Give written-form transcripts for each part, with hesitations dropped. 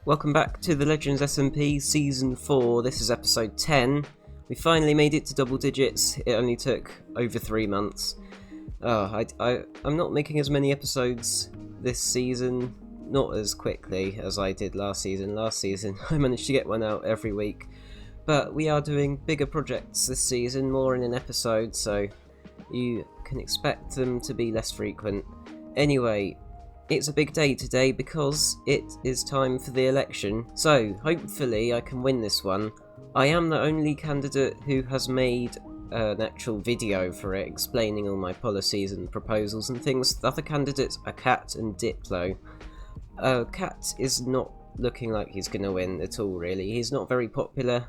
Welcome back to the Legends SMP Season 4. This is episode 10. We finally made it to double digits. It only took over 3 months. I'm not making as many episodes this season, not as quickly as I did last season. Last season I managed to get one out every week. But we are doing bigger projects this season, more in an episode, so you can expect them to be less frequent. Anyway, it's a big day today because it is time for the election, so hopefully I can win this one. I am the only candidate who has made an actual video for it explaining all my policies and proposals and things. The other candidates are Cat and Diplo. Cat is not looking like he's going to win at all, really. He's not very popular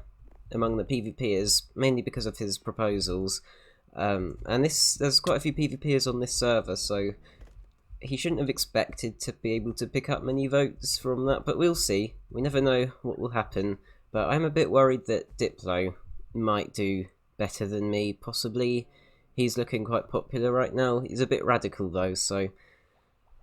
among the PvPers, mainly because of his proposals. And there's quite a few PvPers on this server, so he shouldn't have expected to be able to pick up many votes from that, but we'll see. We never know what will happen, but I'm a bit worried that Diplo might do better than me, possibly. He's looking quite popular right now. He's a bit radical though, so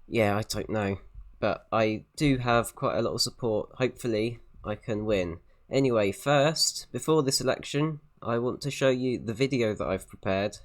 yeah, I don't know. But I do have quite a lot of support. Hopefully I can win. Anyway, first, before this election, I want to show you the video that I've prepared.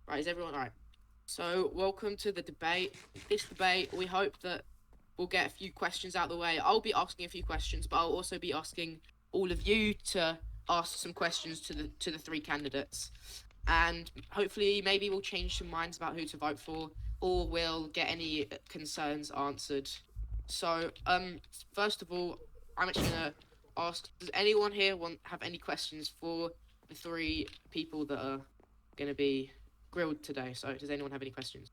Right, is everyone alright? So, welcome to the debate. This debate, we hope that we'll get a few questions out of the way. I'll be asking a few questions, but I'll also be asking all of you to ask some questions to the three candidates. And hopefully, maybe we'll change some minds about who to vote for, or we'll get any concerns answered So, first of all, I'm actually gonna ask: does anyone here have any questions for the three people that are gonna be grilled today? So, does anyone have any questions?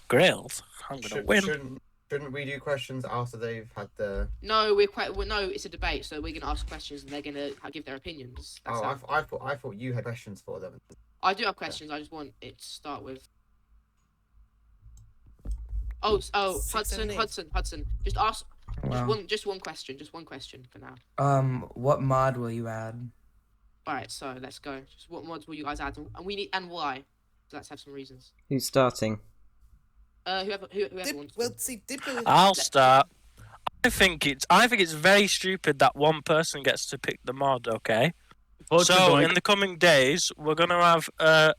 Grilled? I'm gonna win. Shouldn't we do questions after they've had the? No, no, it's a debate, so we're gonna ask questions and they're gonna give their opinions. That's how... I thought you had questions for them. I do have questions. I just want it to start with. Oh, Hudson. Just ask. Wow. Just one question for now. What mod will you add? All right, so let's go. Just what mods will you guys add, and why? So let's have some reasons. Who's starting? Whoever wants. Well, see, I'll start. I think it's very stupid that one person gets to pick the mod. Okay. So in the coming days, we're gonna have a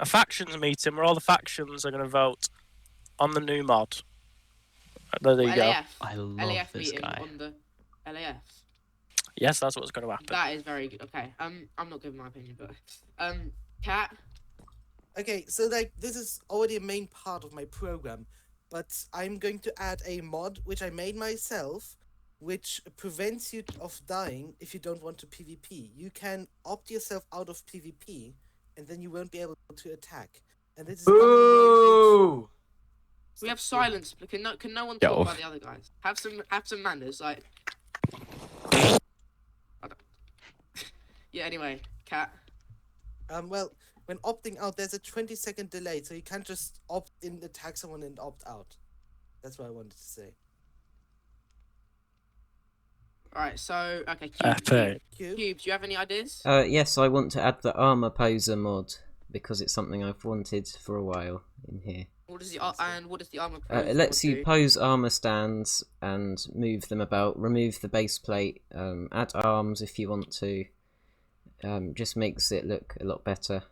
factions meeting where all the factions are gonna vote on the new mod. There you go. I love LAF this meeting guy. on the LAF. Yes, that's what's gonna happen. That is very good. Okay. I'm not giving my opinion, but Kat. Okay, so like this is already a main part of my program, but I'm going to add a mod which I made myself, which prevents you of dying if you don't want to PvP. You can opt yourself out of PvP, and then you won't be able to attack. And this is Ooh! We have silence. Can no one talk about the other guys? Have some manners, like. Yeah. Anyway, Kat. Well, when opting out, there's a 20-second delay, so you can't just opt in, attack someone, and opt out. That's what I wanted to say. Alright, so okay, Cube, do you have any ideas? Yes, I want to add the armor poser mod because it's something I've wanted for a while in here. What does the armor poser It lets you do? pose armor stands and move them about, remove the base plate, add arms if you want to. Just makes it look a lot better.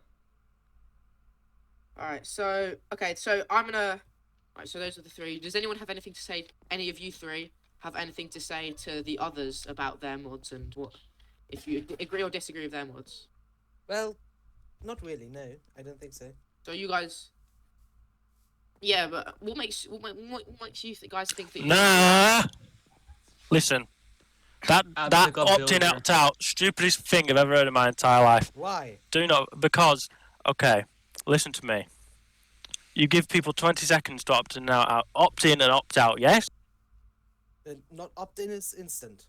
Alright, so I'm gonna. Alright, so those are the three. Does anyone have anything to say? Any of you three have anything to say to the others about their mods and what? If you agree or disagree with their mods? Well, not really. No, I don't think so. So you guys. Yeah, but what makes you guys think that? Nah. Listen. That Add the opting builder. out, stupidest thing I've ever heard in my entire life. Why? Do not, because, okay, listen to me. You give people 20 seconds to opt in and opt out, yes? Not opt-in is instant.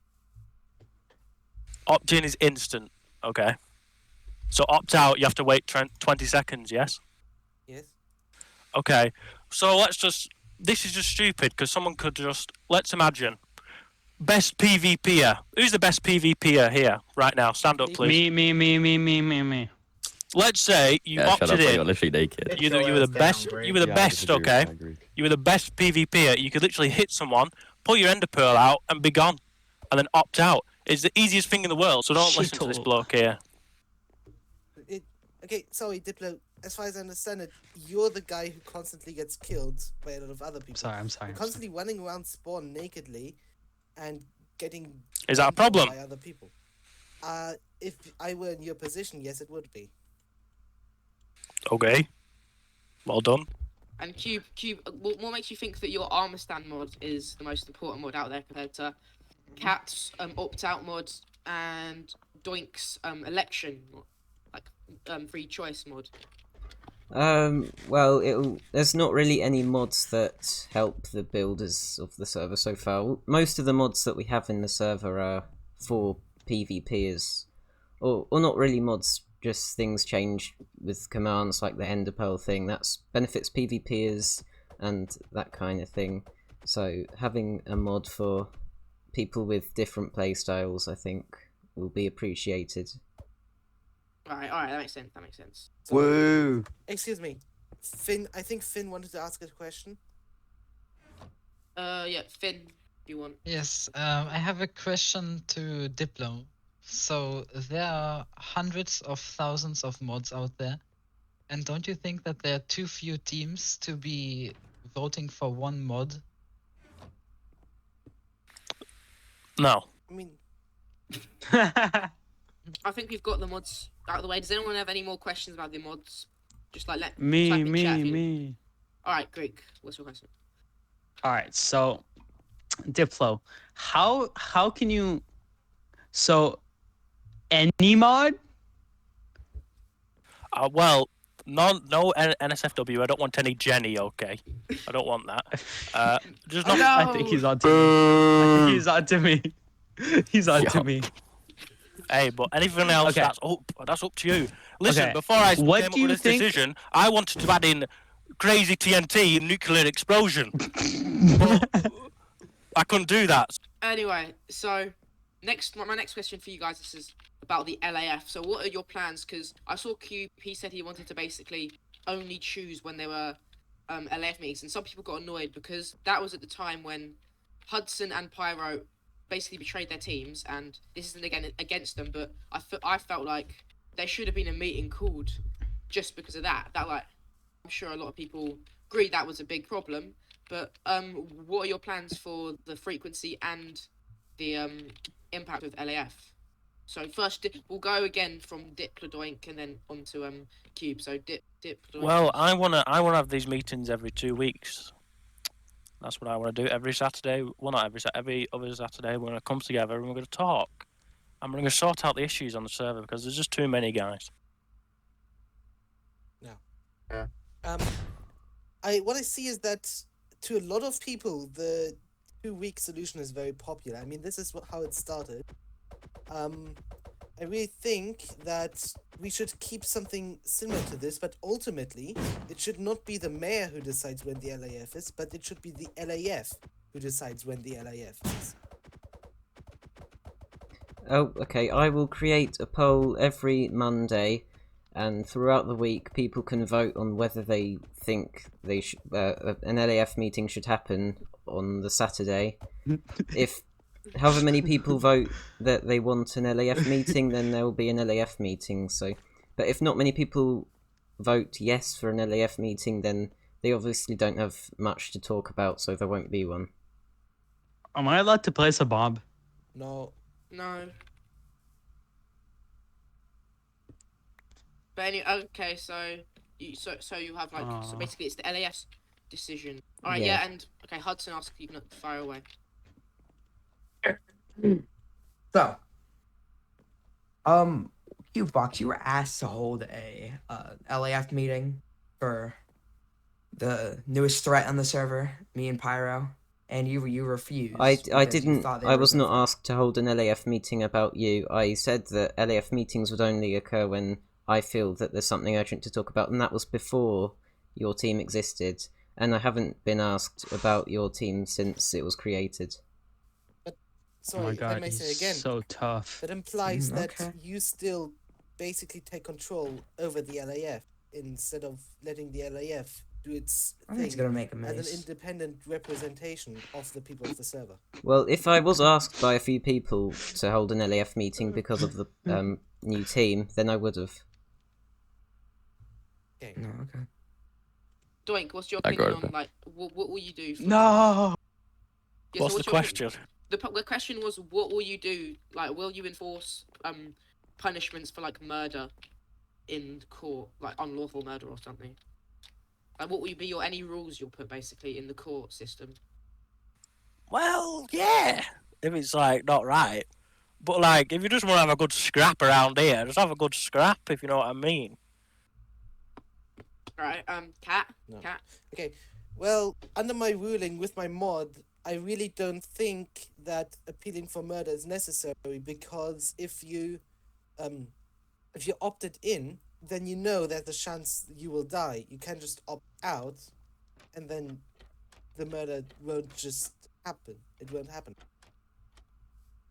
Opt-in is instant, okay. So opt-out, you have to wait 20 seconds, yes? Yes. Okay, so this is just stupid, because someone could just, let's imagine, best PvPer. Who's the best PvPer here, right now? Stand up, please. Me. Let's say you opted shut up, in. you're literally naked. You were the best. You were the best. Okay. You were the best PvPer. You could literally hit someone, pull your ender pearl out, and be gone, and then opt out. It's the easiest thing in the world. So don't listen to this bloke here. Okay, sorry, Diplo. As far as I understand it, you're the guy who constantly gets killed by a lot of other people. I'm sorry. You're constantly running around spawn nakedly, and getting. Is that a problem? By other people. If I were in your position, yes, it would be. Okay. Well done. And Cube, what makes you think that your armor stand mod is the most important mod out there compared to Cat's opt-out mod and Doink's election, like free choice mod? Well, there's not really any mods that help the builders of the server so far. Most of the mods that we have in the server are for PvPers, or not really mods. Just things change with commands like the Ender Pearl thing. That benefits PvPers and that kind of thing. So having a mod for people with different playstyles, I think, will be appreciated. Alright, that makes sense. So, Woo! excuse me, Finn. I think Finn wanted to ask a question. Yeah, Finn, do you want? Yes, I have a question to Diplo. So there are hundreds of thousands of mods out there, and don't you think that there are too few teams to be voting for one mod? No. I mean, I think we've got the mods out of the way. Does anyone have any more questions about the mods? Just like type me. in chat if you- Alright, Greek, what's your question? Alright, so Diplo, how can you? So, any mod? Well, no NSFW. I don't want any Jenny. Okay, I don't want that. Just Oh, not. no! I think he's on to me. I think he's on to me. He's on to Yup. me. Hey, but anything else, Okay. that's up to you. Listen, Okay, before I what came do up with you this think- decision, I wanted to add in crazy TNT nuclear explosion, but I couldn't do that. Anyway, so my next question for you guys is about the LAF. So what are your plans? Because I saw Cube, he said he wanted to basically only choose when there were LAF meetings, and some people got annoyed because that was at the time when Hudson and Pyro basically betrayed their teams, and this isn't again against them, but I felt like there should have been a meeting called just because of that. That, like, I'm sure a lot of people agree that was a big problem. But what are your plans for the frequency and the impact of LAF? So first, we'll go again from Diplodoink and then on to Cube. So Diplodoink. Well, I wanna have these meetings every 2 weeks. That's what I want to do every Saturday. Well, not every other Saturday. We're gonna come together and we're gonna talk, and we're gonna sort out the issues on the server because there's just too many guys. What I see is that to a lot of people, the 2-week solution is very popular. I mean, this is how it started. I really think that we should keep something similar to this, but ultimately, it should not be the mayor who decides when the LAF is, but it should be the LAF who decides when the LAF is. Oh, okay. I will create a poll every Monday, and throughout the week, people can vote on whether they think an LAF meeting should happen on the Saturday. If however many people vote that they want an LAF meeting, then there will be an LAF meeting. So, but if not many people vote yes for an LAF meeting, then they obviously don't have much to talk about, so there won't be one. Am I allowed to place a bomb? No. No. But okay, so you have like so basically it's the LAF's decision. All right, Yeah. yeah, and okay, Hudson asks you can fire away. So, Qbox, you were asked to hold a LAF meeting for the newest threat on the server, me and Pyro, and you refused. I because you didn't. thought they I were was gonna not fight. asked to hold an LAF meeting about you. I said that LAF meetings would only occur when I feel that there's something urgent to talk about, and that was before your team existed. And I haven't been asked about your team since it was created. Sorry, Oh my if I god, may say he's again, so tough. that implies that Okay. you still basically take control over the LAF instead of letting the LAF do its I think it's thing gonna make a as an mess. independent representation of the people of the server. Well, if I was asked by a few people to hold an LAF meeting because of the new team, then I would have. Okay. No, okay. Doink, what's your I got opinion it. on like what will you do? For No. Yeah, so What's the your opinion- question? The question was, what will you do? Like, will you enforce punishments for like murder in court, like unlawful murder or something? Like, what will be your any rules you'll put basically in the court system? Well, yeah. If it's like not right, but like if you just want to have a good scrap around here, just have a good scrap. If you know what I mean. Right, Cat, No. Cat. Okay. Well, under my ruling with my mod, I really don't think that appealing for murder is necessary, because if you opted in, then you know that the chance you will die. You can just opt out, and then the murder won't just happen. It won't happen.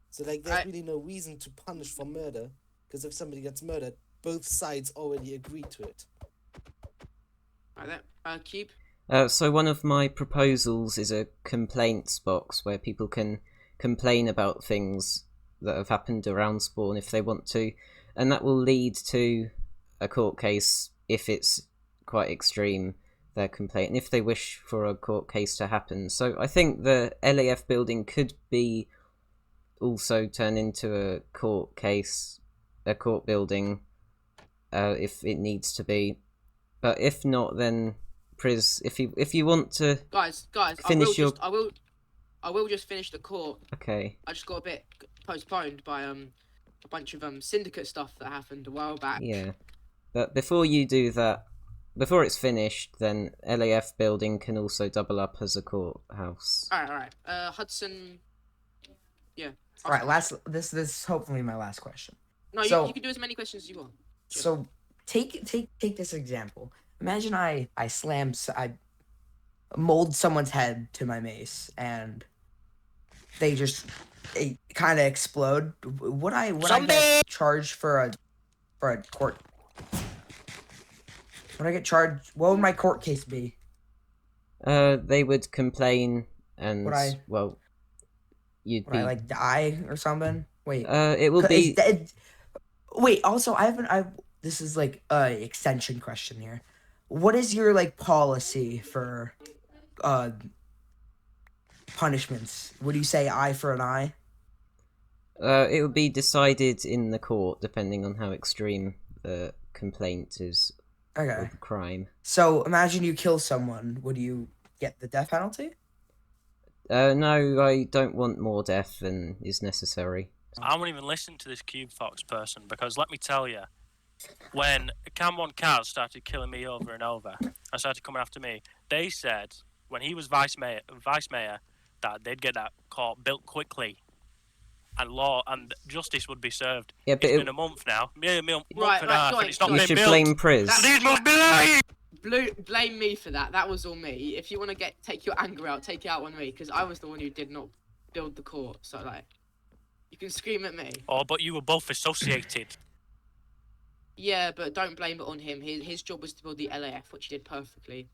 So like, there's really no reason to punish for murder, because if somebody gets murdered, both sides already agreed to it. Right, that Cube. So one of my proposals is a complaints box where people can complain about things that have happened around spawn if they want to, and that will lead to a court case if it's quite extreme, their complaint, and if they wish for a court case to happen. So I think the LAF building could be also turned into a court case, a court building, if it needs to be. But if not, then Priz, if you want to Guys, finish I will I will just finish the court. Okay. I just got a bit postponed by a bunch of syndicate stuff that happened a while back. Yeah. But before you do that, before it's finished, then LAF building can also double up as a courthouse. Alright. Hudson. Yeah. All right, this is hopefully my last question. No, So- you can do as many questions as you want. Sure. So take this example. Imagine I mold someone's head to my mace and they just kind of explode. Would I get charged for a court? Would I get charged? What would my court case be? They would complain and Would I- well, you'd Would be. I like die or something? Wait. It will be. Wait. Also, this is like a extension question here. What is your like policy for punishments? Would you say eye for an eye? It would be decided in the court depending on how extreme the complaint is Okay. of the crime. So imagine you kill someone. Would you get the death penalty? No, I don't want more death than is necessary. I won't even listen to this Cube Fox person because let me tell you, when Cam1 Kaz started killing me over and over and started coming after me, they said when he was vice mayor that they'd get that court built quickly and law and justice would be served. Yeah, but It's been a month now. Yeah, a month Right, and a half, right, and it's not you been should built. blame Priz. These must be lying! Blame me for that. That was all me. If you want to take your anger out, take it out on me, because I was the one who did not build the court. So like, you can scream at me. Oh, but you were both associated. Yeah, but don't blame it on him. His job was to build the LAF, which he did perfectly.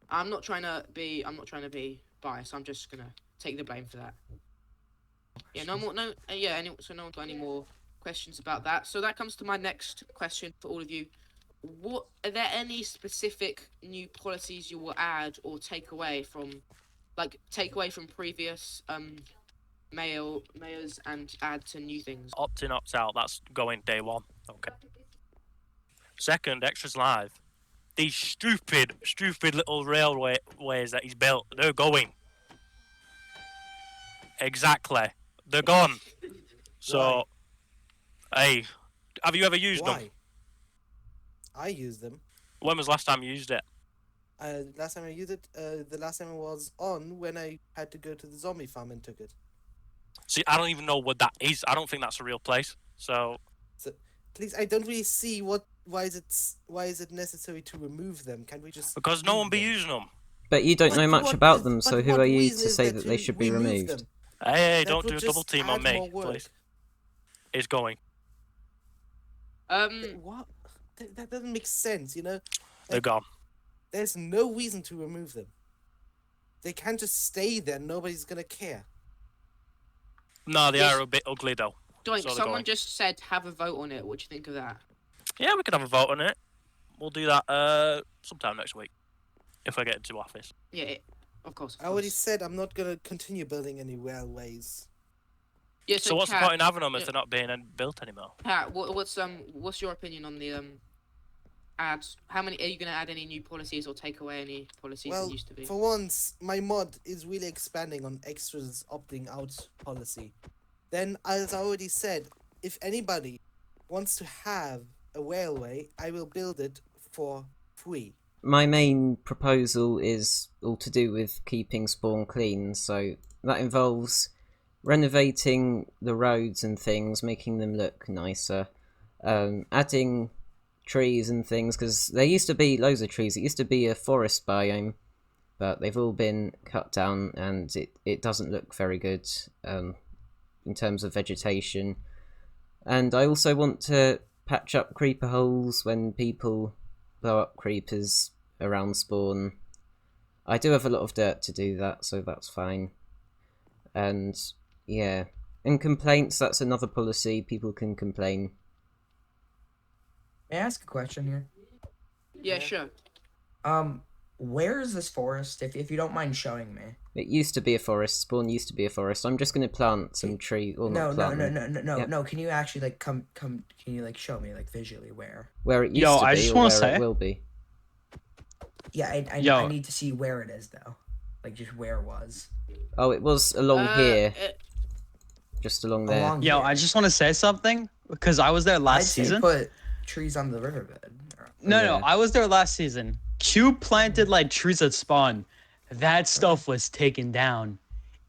I'm not trying to be biased. I'm just gonna take the blame for that. Yeah, so no one got any more questions about that. So that comes to my next question for all of you. Are there any specific new policies you will add or take away from previous mayors and add to new things? Opt in, opt out. That's going day one. Okay. Second, extras live. These stupid little railways that he's built, they're going. Exactly. They're gone. So, hey, have you ever used them? Why? I use them. When was the last time you used it? Last time I used it, the last time I was on when I had to go to the zombie farm and took it. See, I don't even know what that is. I don't think that's a real place. So Please, I don't really see why is it necessary to remove them? Can we just because no leave one be them? using them. But you don't But know much what about is- them, but so who what are you reason to is say there that they to should be remove removed? them? Hey, That don't would do a just double team on add me, more work. please. It's going. What? That doesn't make sense, you know? They're gone. There's no reason to remove them. They can't just stay there. Nobody's gonna care. No, they Yes. are a bit ugly though. Doink, So they're someone going. just said have a vote on it. What do you think of that? Yeah, we could have a vote on it. We'll do that sometime next week if I get into office. Yeah, of course. I already said I'm not gonna continue building any railways. Yeah, So what's the Kat, point in having them if yeah. they're not being built anymore? Kat, what's your opinion on the ads? How many are you gonna add any new policies or take away any policies Well, that used to be? for once, my mod is really expanding on extras opting out policy. Then, as I already said, if anybody wants to have a railway, I will build it for free. My main proposal is all to do with keeping spawn clean, so that involves renovating the roads and things, making them look nicer, adding trees and things, because there used to be loads of trees. It used to be a forest biome, but they've all been cut down and it doesn't look very good in terms of vegetation. And I also want to patch up creeper holes when people blow up creepers around spawn. I do have a lot of dirt to do that, so that's fine. And yeah, and complaints, that's another policy. People can complain. May I ask a question here? Yeah, sure. Where is this forest? If you don't mind showing me. It used to be a forest. Spawn used to be a forest. I'm just going to plant some tree. Or No, not plant no, them. no, no, no, Yep. no. Can you actually like come? Can you like show me like visually where? Where it used Yo, to I be just or wanna where say- it will be. Yeah, I Yo. need to see where it is though. Like just where it was. Oh, it was along here, it- just along there. Along Yo, here. I just want to say something because I was there I'd last say season. put trees on the riverbed. No, Yeah. I was there last season. Cube planted like trees at spawn. That stuff was taken down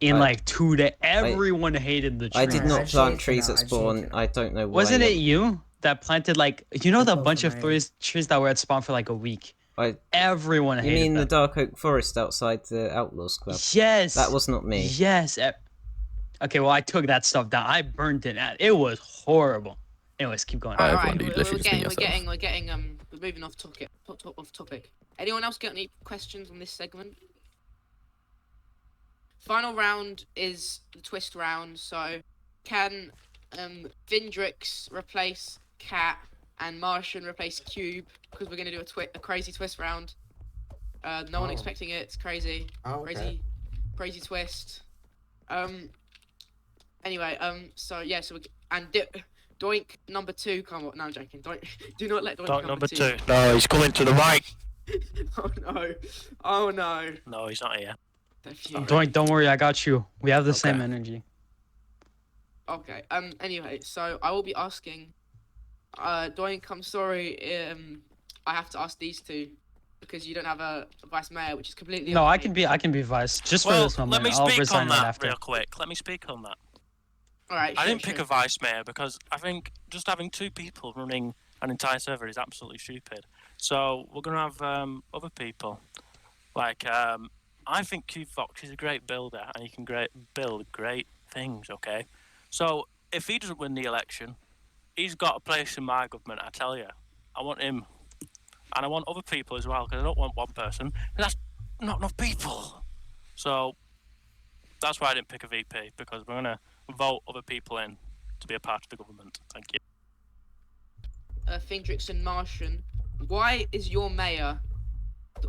in I- like 2 days. Everyone hated the trees. I did Alright, not I'd plant change to trees no, at I'd change spawn. to no. I don't know why. Wasn't it you that planted like the That's bunch of awesome, right? trees that were at spawn for like a week? I, Everyone you hated mean the them. Dark Oak Forest outside the Outlaws Club? Yes. That was not me. Yes. Okay, well I took that stuff down. I burnt it. It was horrible. Anyways, keep going. Alright, everyone, dude, we're literally just be we're moving off topic. Anyone else got any questions on this segment? Final round is the twist round. So, can Vindrix replace Cat and Martian replace Cube? Because we're gonna do a crazy twist round. No one Oh. expecting it. It's crazy. Oh, okay. Crazy twist. Anyway, so yeah, Doink number 2, come on. No, I'm joking. Do not let Doink Doink number number 2. 2. No, he's coming to the right. Oh no. Oh no. No, he's not here. Don't worry, I got you. We have the Okay. same energy. Okay. Anyway, so I will be asking. Doink, I'm sorry. I have to ask these two because you don't have a vice mayor, which is completely. No, up I to can me. be vice just for Well, this moment. let me I'll speak resign on right that after. real quick. Let me speak on that. All right. I sure, didn't pick sure. a vice mayor because I think just having 2 people running an entire server is absolutely stupid. So we're gonna have other people. Like I think Cube Fox is a great builder and he can build great things. Okay, so if he doesn't win the election, he's got a place in my government. I tell you, I want him, and I want other people as well because I don't want one person. That's not enough people. So that's why I didn't pick a VP because we're gonna vote other people in to be a part of the government. Thank you. Vindrix and Martian. Why is your mayor?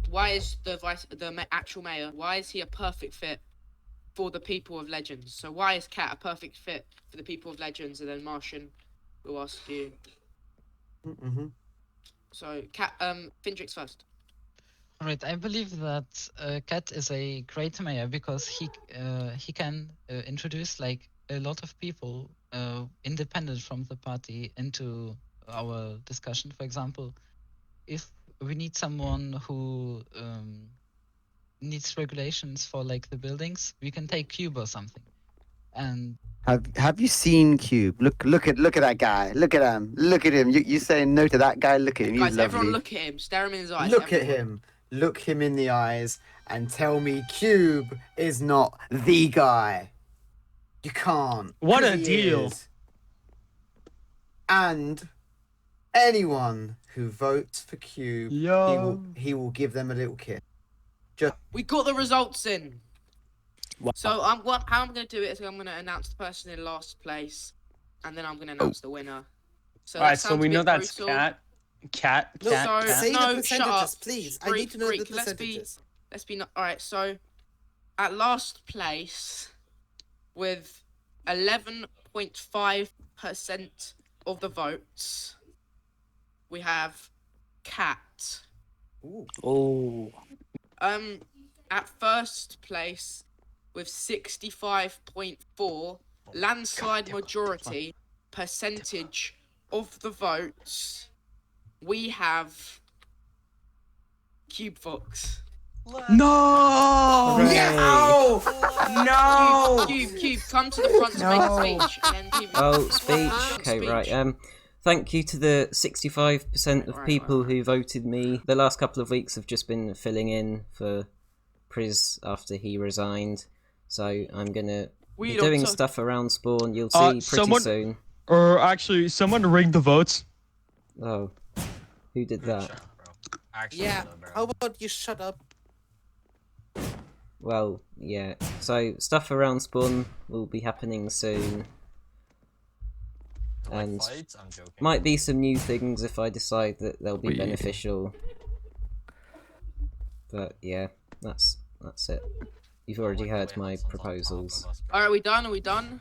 Why is actual mayor? Why is he a perfect fit for the people of Legends? So why is Cat a perfect fit for the people of Legends? And then Martian will ask you. Mm-hmm. So Cat, Vindrix first. Alright, I believe that Cat is a great mayor because he can introduce like a lot of people independent from the party into our discussion. For example, if we need someone who needs regulations for like the buildings, we can take Cube or something. And Have you seen Cube? Look at that guy. Look at him. Look at him. You saying no to that guy? Look at him. He's Guys, lovely. everyone look at him. Stare him in his eyes. Look at everyone. him. Look him in the eyes and tell me Cube is not the guy. You can't. What 'cause a he deal. is. And anyone who votes for Cube, Yo. he will give them a little kiss. We got the results in. Wow. So how I'm gonna do it is I'm gonna announce the person in last place, and then I'm gonna announce the winner. So Alright, that so sounds we a know bit that's brutal. Cat. No, Sorry. say No, the shut up. percentages, please. I need to know Greek, the let's be- percentages. Let's be not alright. So at last place with 11.5% of the votes, we have Cat. Oh. At first place with 65.4 landslide majority percentage of the votes, we have Cube Fox. No. Hooray. No! No! Cube, come to the front to make a speech. And then Cube, Oh, speech. Okay, right. Thank you to the 65% of Right, people right. who voted me. The last couple of weeks have just been filling in for Priz after he resigned. So I'm gonna We be don't doing talk- stuff around spawn. You'll see pretty someone- soon. Or actually, someone rigged the votes. Oh, who did that? Yeah, how about you shut up? Well, yeah. So stuff around spawn will be happening soon. And I'm joking. might be some new things if I decide that they'll be Wee. beneficial. But yeah, that's it. You've already heard my proposals. Alright, we done? Are we done?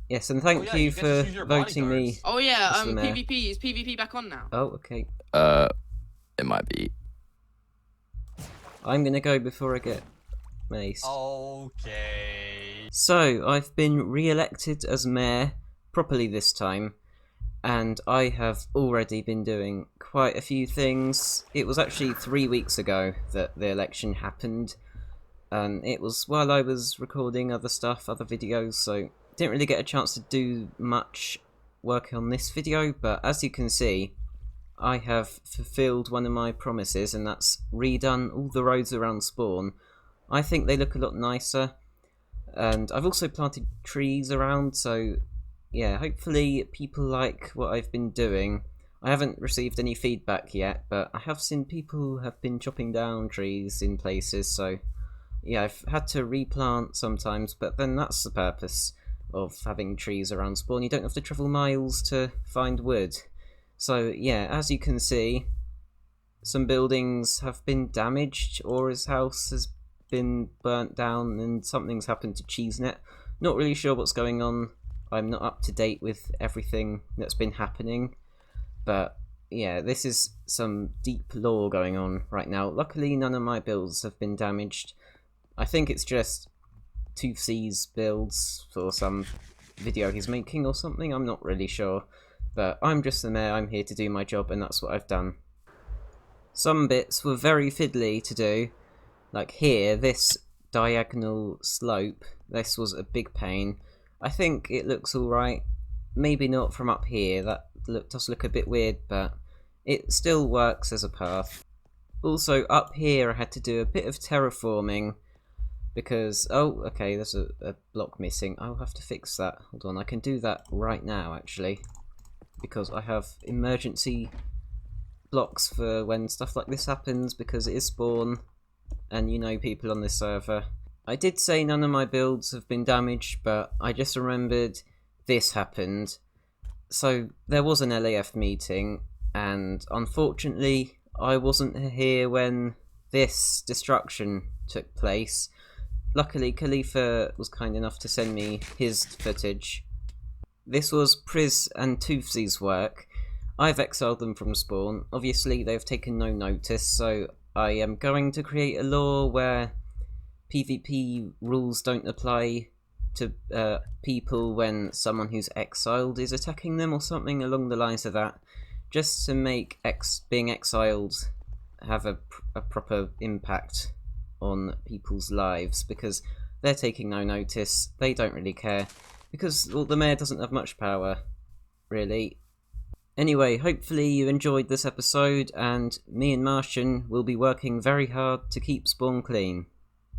Yes, and thank yeah, you you get to for choose your voting me. bodyguards. Oh yeah, That's the mayor. PvP. Is PvP back on now? Oh, okay. It might be. I'm gonna go before I get Mace. Okay. So, I've been re-elected as mayor, properly this time, and I have already been doing quite a few things. It was actually 3 weeks ago that the election happened, and it was while I was recording other stuff, other videos, so didn't really get a chance to do much work on this video, but as you can see, I have fulfilled one of my promises, and that's redone all the roads around spawn. I think they look a lot nicer, and I've also planted trees around, so yeah, hopefully people like what I've been doing. I haven't received any feedback yet, but I have seen people who have been chopping down trees in places, so yeah, I've had to replant sometimes, but then that's the purpose of having trees around spawn. You don't have to travel miles to find wood. So yeah, as you can see, some buildings have been damaged. Aura's house has been burnt down, and something's happened to CheeseNet. Not really sure what's going on. I'm not up to date with everything that's been happening, but yeah, this is some deep lore going on right now. Luckily, none of my builds have been damaged. I think it's just Doosi's builds for some video he's making or something. I'm not really sure, but I'm just the mayor. I'm here to do my job, and that's what I've done. Some bits were very fiddly to do, like here, this diagonal slope. This was a big pain. I think it looks alright. Maybe not from up here, that does look a bit weird, but it still works as a path. Also, up here I had to do a bit of terraforming, because, oh, okay, there's a block missing. I'll have to fix that. Hold on, I can do that right now, actually, because I have emergency blocks for when stuff like this happens, because it is spawn, and you know people on this server. I did say none of my builds have been damaged, but I just remembered this happened. So there was an LAF meeting, and unfortunately I wasn't here when this destruction took place. Luckily Khalifa was kind enough to send me his footage. This was Priz and Toofsy's work. I've exiled them from spawn. Obviously they've taken no notice, so I am going to create a law where PvP rules don't apply to people when someone who's exiled is attacking them, or something along the lines of that, just to make being exiled have a proper impact on people's lives, because they're taking no notice. They don't really care, because, well, the mayor doesn't have much power, really. Anyway, hopefully you enjoyed this episode, and me and Martian will be working very hard to keep spawn clean.